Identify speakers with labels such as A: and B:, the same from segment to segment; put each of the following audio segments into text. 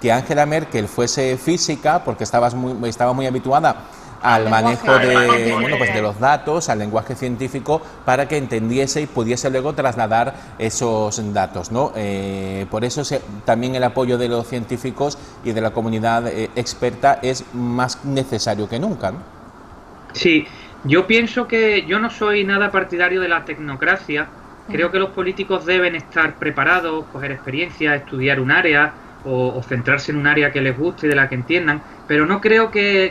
A: que Angela Merkel fuese física, porque estaba muy habituada al manejo de los datos, al lenguaje científico, para que entendiese y pudiese luego trasladar esos datos, ¿no? Por eso también el apoyo de los científicos y de la comunidad experta es más necesario que nunca, ¿no?
B: Sí, yo pienso que yo no soy nada partidario de la tecnocracia. Creo que los políticos deben estar preparados, coger experiencia, estudiar un área o centrarse en un área que les guste y de la que entiendan, pero no creo que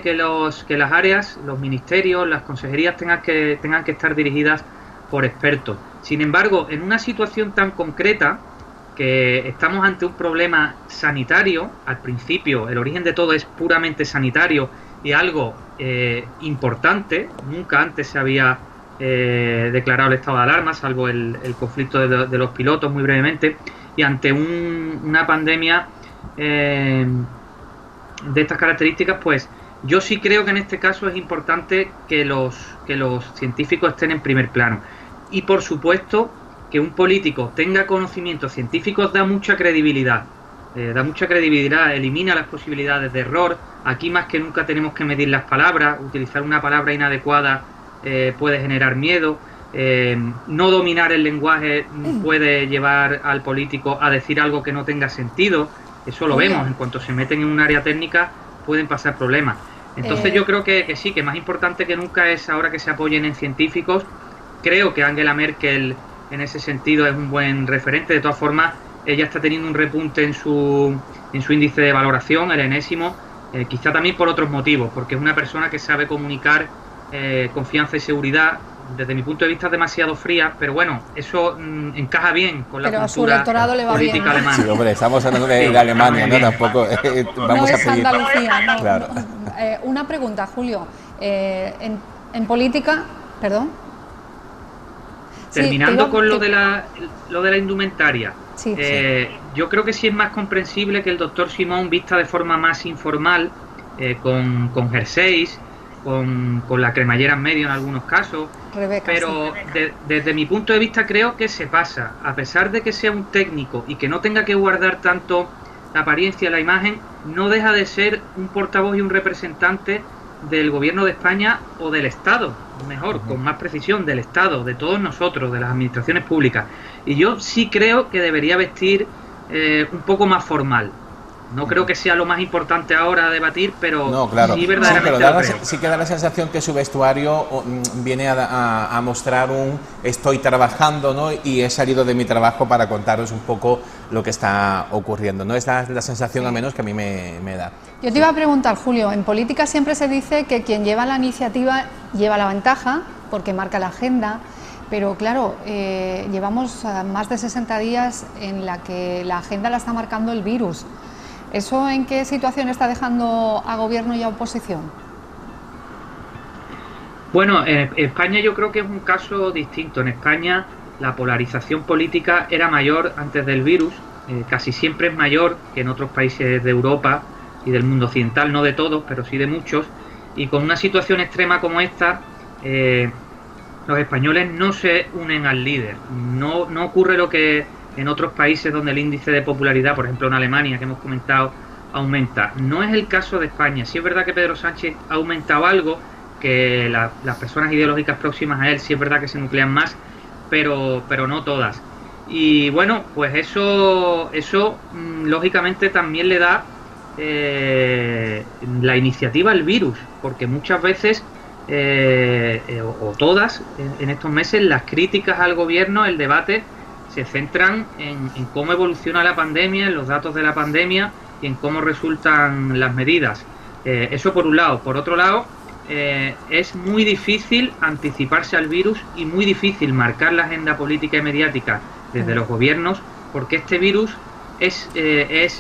B: las áreas, los ministerios, las consejerías tengan que estar dirigidas por expertos. Sin embargo, en una situación tan concreta, que estamos ante un problema sanitario, al principio el origen de todo es puramente sanitario y algo importante, nunca antes se había declarado el estado de alarma, salvo el conflicto de los pilotos muy brevemente, y ante una pandemia de estas características, pues yo sí creo que en este caso es importante que los científicos estén en primer plano. Y por supuesto que un político tenga conocimientos científicos da mucha credibilidad, elimina las posibilidades de error. Aquí más que nunca tenemos que medir las palabras, utilizar una palabra inadecuada puede generar miedo. No dominar el lenguaje puede llevar al político a decir algo que no tenga sentido. Eso lo vemos, en cuanto se meten en un área técnica pueden pasar problemas. Entonces yo creo que sí, que más importante que nunca es ahora que se apoyen en científicos. Creo que Angela Merkel en ese sentido es un buen referente. De todas formas, ella está teniendo un repunte en su índice de valoración, el enésimo, quizá también por otros motivos, porque es una persona que sabe comunicar confianza y seguridad. Desde mi punto de vista es demasiado fría, pero bueno, eso encaja bien con la cultura política alemana.
A: Sí, hombre, estamos hablando de Alemania, ¿no? Tampoco vamos a pedir...
C: Andalucía, no.
A: Claro.
C: Una pregunta, Julio. En política... ¿Perdón?
B: Terminando con lo de la indumentaria.
C: Sí.
B: Yo creo que sí es más comprensible que el doctor Simón vista de forma más informal, con jerseys, con la cremallera en medio en algunos casos,
C: Rebeca,
B: pero
C: sí.
B: Desde mi punto de vista creo que se pasa, a pesar de que sea un técnico y que no tenga que guardar tanto la apariencia, la imagen, no deja de ser un portavoz y un representante del gobierno de España o del Estado, mejor, con más precisión, del Estado, de todos nosotros, de las administraciones públicas. Y yo sí creo que debería vestir un poco más formal. No creo que sea lo más importante ahora a debatir, pero
A: no, claro.
B: sí verdaderamente
A: sí que da la sensación que su vestuario viene a mostrar estoy trabajando, ¿no? Y he salido de mi trabajo para contaros un poco lo que está ocurriendo, ¿no? Esta es la sensación al menos que a mí me da.
C: Yo te iba a preguntar, Julio, en política siempre se dice que quien lleva la iniciativa lleva la ventaja porque marca la agenda, pero claro, llevamos más de 60 días en la que la agenda la está marcando el virus. ¿Eso en qué situación está dejando a gobierno y a oposición?
B: Bueno, en España yo creo que es un caso distinto. En España la polarización política era mayor antes del virus, casi siempre es mayor que en otros países de Europa y del mundo occidental, no de todos, pero sí de muchos, y con una situación extrema como esta, los españoles no se unen al líder. No ocurre lo que en otros países donde el índice de popularidad, por ejemplo en Alemania, que hemos comentado, aumenta. No es el caso de España. Sí es verdad que Pedro Sánchez ha aumentado algo, que las personas ideológicas próximas a él sí es verdad que se nuclean más, pero no todas. Y bueno, pues eso lógicamente también le da la iniciativa al virus, porque muchas veces o todas en estos meses las críticas al gobierno, el debate se centran en cómo evoluciona la pandemia, en los datos de la pandemia y en cómo resultan las medidas. Eso por un lado. Por otro lado, es muy difícil anticiparse al virus y muy difícil marcar la agenda política y mediática desde los gobiernos, porque este virus es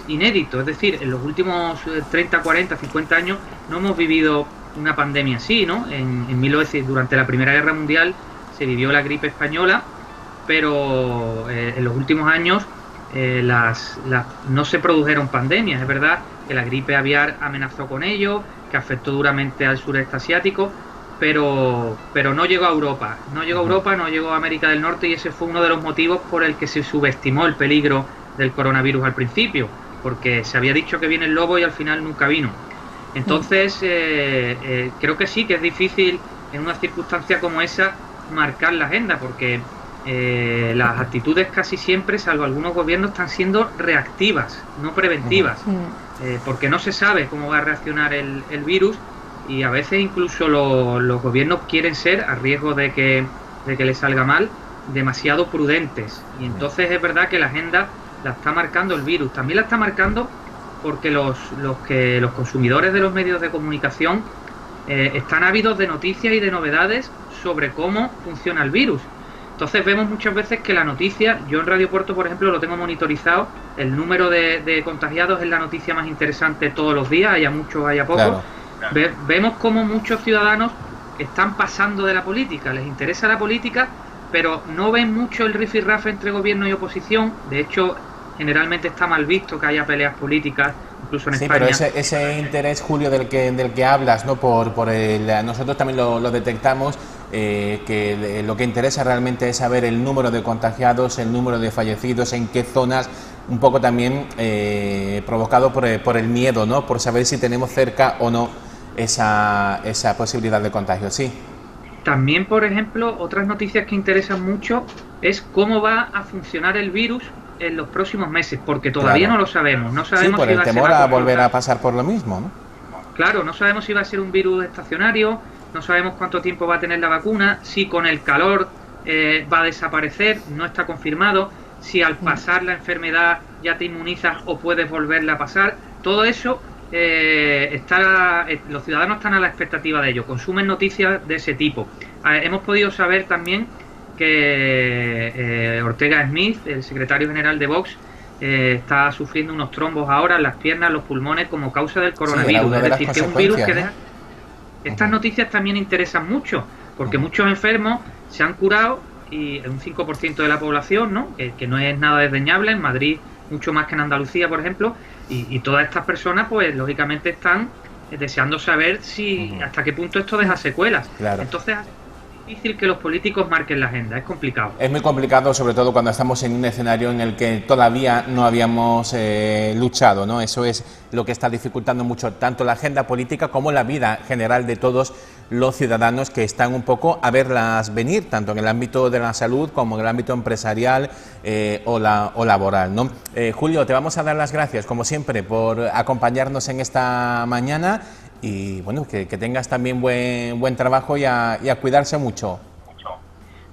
B: inédito. Es decir, en los últimos 30, 40, 50 años no hemos vivido una pandemia así, ¿no? Durante la Primera Guerra Mundial se vivió la gripe española, pero en los últimos años no se produjeron pandemias. Es verdad que la gripe aviar amenazó con ello, que afectó duramente al sureste asiático, pero no llegó a Europa. No llegó a América del Norte, y ese fue uno de los motivos por el que se subestimó el peligro del coronavirus al principio. porque se había dicho que viene el lobo y al final nunca vino. Entonces, creo que sí, que es difícil en una circunstancia como esa marcar la agenda, porque las actitudes casi siempre, salvo algunos gobiernos, están siendo reactivas, no preventivas, porque no se sabe cómo va a reaccionar el virus, y a veces incluso los gobiernos quieren ser, a riesgo de que les salga mal, demasiado prudentes. Y entonces es verdad que la agenda la está marcando el virus. También la está marcando porque los consumidores de los medios de comunicación están ávidos de noticias y de novedades sobre cómo funciona el virus. Entonces vemos muchas veces que la noticia, yo en Radio Puerto, por ejemplo, lo tengo monitorizado, el número de contagiados es la noticia más interesante todos los días, haya muchos, haya pocos. Claro. Vemos cómo muchos ciudadanos están pasando de la política, les interesa la política, pero no ven mucho el rifirrafe entre gobierno y oposición. De hecho, generalmente está mal visto que haya peleas políticas, incluso en España.
A: Sí, pero ese interés, Julio, del que hablas, ¿no? Nosotros también lo detectamos, que lo que interesa realmente es saber el número de contagiados, el número de fallecidos, en qué zonas, un poco también provocado por el miedo, ¿no? Por saber si tenemos cerca o no esa posibilidad de contagio, sí.
B: También, por ejemplo, otras noticias que interesan mucho es cómo va a funcionar el virus en los próximos meses, porque todavía no lo sabemos. No sabemos
A: por
B: si
A: el temor a volver a pasar por lo mismo, ¿no?
B: Claro, no sabemos si va a ser un virus estacionario, no sabemos cuánto tiempo va a tener la vacuna, si con el calor va a desaparecer, no está confirmado, si al pasar la enfermedad ya te inmunizas o puedes volverla a pasar. Todo eso los ciudadanos están a la expectativa de ello, consumen noticias de ese tipo. Hemos podido saber también que Ortega Smith, el secretario general de Vox, está sufriendo unos trombos ahora en las piernas, los pulmones, como causa del coronavirus.
A: Sí,
B: es decir, que es un virus que deja... Estas noticias también interesan mucho, porque muchos enfermos se han curado, y un 5% de la población, ¿no? Que no es nada desdeñable, en Madrid mucho más que en Andalucía, por ejemplo, y todas estas personas, pues lógicamente están deseando saber si hasta qué punto esto deja secuelas.
A: Claro.
B: Entonces es difícil que los políticos marquen la agenda, es complicado.
A: Es muy complicado, sobre todo cuando estamos en un escenario en el que todavía no habíamos luchado, ¿no? Eso es lo que está dificultando mucho tanto la agenda política como la vida general de todos los ciudadanos, que están un poco a verlas venir, tanto en el ámbito de la salud como en el ámbito empresarial o laboral, ¿no? Julio, te vamos a dar las gracias, como siempre, por acompañarnos en esta mañana. Y bueno, que tengas también buen trabajo y a cuidarse mucho.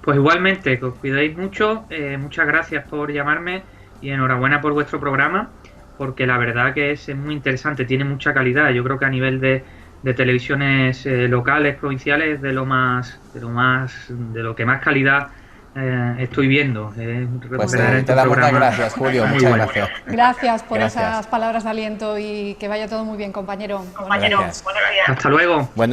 B: Pues igualmente, que os cuidéis mucho, muchas gracias por llamarme y enhorabuena por vuestro programa, porque la verdad que es muy interesante, tiene mucha calidad. Yo creo que a nivel de televisiones locales, provinciales, de lo que más calidad estoy viendo.
A: Pues te damos las gracias, Julio, muchas gracias.
C: Gracias por esas palabras de aliento y que vaya todo muy bien, compañero.
B: Hasta luego.
A: Bueno.